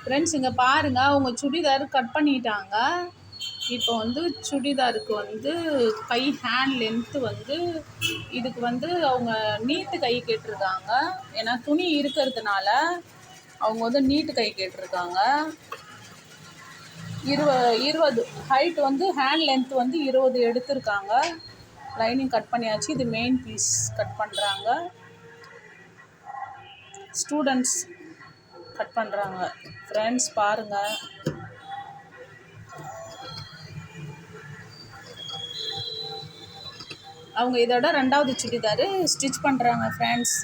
Friends இங்கே பாருங்கள், அவங்க சுடிதார் கட் பண்ணிட்டாங்க. இப்போ வந்து சுடிதாருக்கு வந்து கை ஹேண்ட் லென்த்து வந்து இதுக்கு வந்து அவங்க நீட்டு கை கேட்டிருக்காங்க. ஏன்னா துணி இருக்கிறதுனால அவங்க வந்து நீட்டு கை கேட்டிருக்காங்க. 20 ஹைட் வந்து ஹேண்ட் லென்த் வந்து 20 எடுத்திருக்காங்க. லைனிங் கட் பண்ணியாச்சு. இது மெயின் பீஸ் கட் பண்ணுறாங்க. ஸ்டூடெண்ட்ஸ் கட் பண்ணுறாங்க. ஃப்ரெண்ட்ஸ் பாருங்கள், அவங்க இதோட 2வது சுடிதார் ஸ்டிச் பண்ணுறாங்க ஃப்ரெண்ட்ஸ்.